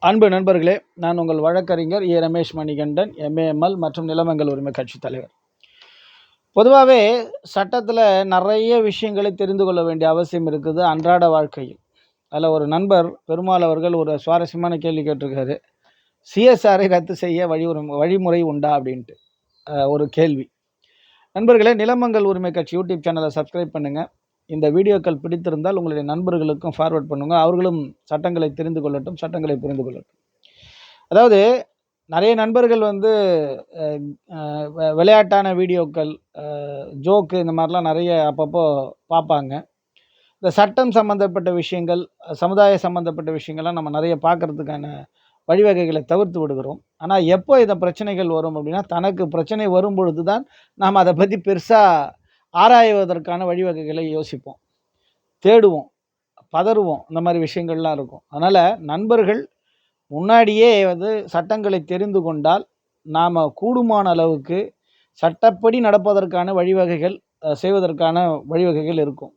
அன்பு நண்பர்களே, நான் உங்கள் வழக்கறிஞர் ஏ. ரமேஷ் மணிகண்டன், எம்ஏஎம்எல் மற்றும் நிலமங்கள் உரிமை கட்சி தலைவர். பொதுவாகவே சட்டத்தில் நிறைய விஷயங்களை தெரிந்து கொள்ள வேண்டிய அவசியம் இருக்குது அன்றாட வாழ்க்கையில். அதில் ஒரு நண்பர் பெருமாள் அவர்கள் ஒரு சுவாரஸ்யமான கேள்வி கேட்டிருக்காரு. சிஎஸ்ஆரை ரத்து செய்ய வழிமுறை உண்டா அப்படின்ட்டு ஒரு கேள்வி. நண்பர்களே, நிலமங்கள் உரிமை கட்சி யூடியூப் சேனலை சப்ஸ்கிரைப் பண்ணுங்கள். இந்த வீடியோக்கள் பிடித்திருந்தால் உங்களுடைய நண்பர்களுக்கும் ஃபார்வர்ட் பண்ணுங்கள். அவர்களும் சட்டங்களை தெரிந்து கொள்ளட்டும், சட்டங்களை புரிந்து கொள்ளட்டும். அதாவது நிறைய நண்பர்கள் விளையாட்டான வீடியோக்கள், ஜோக்கு, இந்த மாதிரிலாம் நிறைய அப்பப்போ பார்ப்பாங்க. இந்த சட்டம் சம்மந்தப்பட்ட விஷயங்கள், சமுதாய சம்மந்தப்பட்ட விஷயங்கள்லாம் நம்ம நிறைய பார்க்குறதுக்கான வழிவகைகளை தவிர்த்து விடுகிறோம். ஆனால் எப்போ இந்த பிரச்சனைகள் வரும் அப்படின்னா, தனக்கு பிரச்சனை வரும் பொழுது தான் நாம் அதை பற்றி பெருசாக ஆராய்வதற்கான வழிவகைகளை யோசிப்போம், தேடுவோம், பதறுவோம். இந்த மாதிரி விஷயங்கள்லாம் இருக்கும். அதனால் நண்பர்கள் முன்னாடியே சட்டங்களை தெரிந்து கொண்டால் நாம் கூடுமான அளவுக்கு சட்டப்படி நடப்பதற்கான வழிவகைகள் செய்வதற்கான வழிவகைகள் இருக்கும்.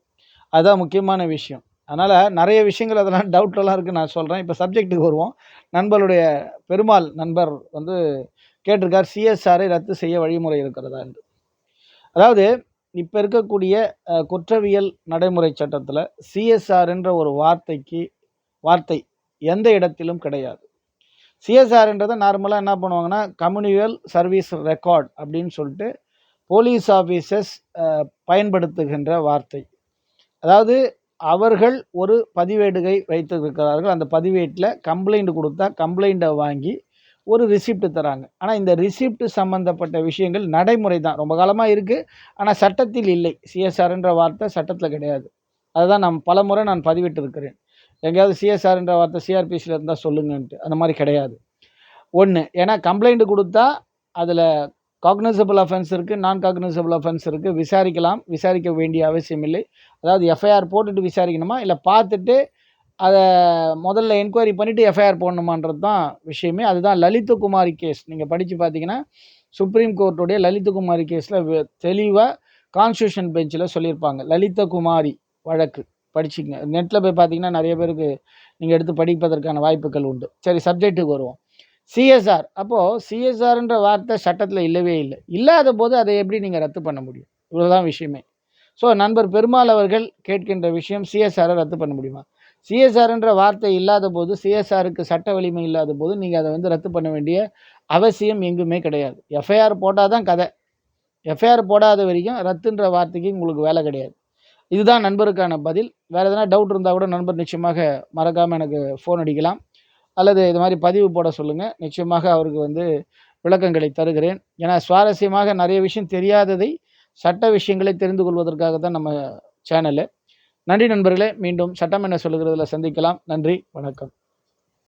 அதுதான் முக்கியமான விஷயம். அதனால் நிறைய விஷயங்கள் அதெல்லாம் டவுட்லாம் இருக்குது, நான் சொல்கிறேன். இப்போ சப்ஜெக்ட்டுக்கு வருவோம். நண்பருடைய பெருமாள் நண்பர் கேட்டிருக்கார், சிஎஸ்ஆரை ரத்து செய்ய வழிமுறை இருக்கிறதா என்று. அதாவது இப்போ இருக்கக்கூடிய குற்றவியல் நடைமுறை சட்டத்தில் சிஎஸ்ஆர் என்ற ஒரு வார்த்தை எந்த இடத்திலும் கிடையாது. சிஎஸ்ஆர்ன்றதை நார்மலாக என்ன பண்ணுவாங்கன்னா, கம்யூனியல் சர்வீஸ் ரெக்கார்ட் அப்படின்னு சொல்லிட்டு போலீஸ் ஆஃபீஸர்ஸ் பயன்படுத்துகின்ற வார்த்தை. அதாவது அவர்கள் ஒரு பதிவேடுகை வைத்திருக்கிறார்கள். அந்த பதிவேட்டில் கம்ப்ளைண்ட் கொடுத்தா கம்ப்ளைண்ட்டை வாங்கி ஒரு ரிசிப்ட் தராங்க. ஆனால் இந்த ரிசிப்ட் சம்மந்தப்பட்ட விஷயங்கள் நடைமுறை தான், ரொம்ப காலமாக இருக்குது. ஆனால் சட்டத்தில் இல்லை. சிஎஸ்ஆர்ன்ற வார்த்தை சட்டத்தில் கிடையாது. அதுதான் பல முறை நான் பதிவிட்டு இருக்கிறேன். எங்கேயாவது சிஎஸ்ஆர்ன்ற வார்த்தை சிஆர்பிசியில் இருந்தால் சொல்லுங்கன்ட்டு. அந்த மாதிரி கிடையாது. ஒன்று, ஏன்னா கம்ப்ளைண்ட் கொடுத்தா அதில் காக்னிசபிள் அஃபென்ஸ் இருக்குது, நான் காக்னிசபிள் அஃபென்ஸ் இருக்குது. விசாரிக்க வேண்டிய அவசியம் இல்லை. அதாவது எஃப்ஐஆர் போட்டுட்டு விசாரிக்கணுமா, இல்லை பார்த்துட்டு அதை முதல்ல என்கொயரி பண்ணிவிட்டு எஃப்ஐஆர் போடணுமான்றது தான் விஷயமே. அதுதான் லலிதகுமாரி கேஸ். நீங்கள் படித்து பார்த்தீங்கன்னா சுப்ரீம் கோர்ட்டுடைய லலிதகுமாரி கேஸில் தெளிவாக கான்ஸ்டியூஷன் பெஞ்சில் சொல்லியிருப்பாங்க. லலிதகுமாரி வழக்கு படிச்சுங்க. நெட்டில் போய் பார்த்தீங்கன்னா நிறைய பேருக்கு நீங்கள் எடுத்து படிப்பதற்கான வாய்ப்புகள் உண்டு. சரி, சப்ஜெக்ட்டுக்கு வருவோம். சிஎஸ்ஆர். அப்போது சிஎஸ்ஆர்ன்ற வார்த்தை சட்டத்தில் இல்லவே இல்லை. இல்லாத போது அதை எப்படி நீங்கள் ரத்து பண்ண முடியும்? இவ்வளோதான் விஷயமே. ஸோ நண்பர் பெருமாள் அவர்கள் கேட்கின்ற விஷயம், சிஎஸ்ஆரை ரத்து பண்ண முடியுமா? சிஎஸ்ஆர்ன்ற வார்த்தை இல்லாத போது, சிஎஸ்ஆருக்கு சட்ட வலிமை இல்லாத போது நீங்கள் அதை ரத்து பண்ண வேண்டிய அவசியம் எங்குமே கிடையாது. எஃப்ஐஆர் போட்டால் தான் கதை. எஃப்ஐஆர் போடாத வரைக்கும் ரத்துன்ற வார்த்தைக்கு உங்களுக்கு வேலை கிடையாது. இதுதான் நண்பருக்கான பதில். வேறு எதனா டவுட் இருந்தால் கூட நண்பர் நிச்சயமாக மறக்காமல் எனக்கு ஃபோன் அடிக்கலாம், அல்லது இது மாதிரி பதிவு போட சொல்லுங்கள். நிச்சயமாக அவருக்கு விளக்கங்களை தருகிறேன். ஏன்னா சுவாரஸ்யமாக நிறைய விஷயம் தெரியாததை, சட்ட விஷயங்களை தெரிந்து கொள்வதற்காக தான் நம்ம சேனலு. நன்றி நண்பர்களே. மீண்டும் சட்டம் என்ன சொல்லுகிறதுல சந்திக்கலாம். நன்றி, வணக்கம்.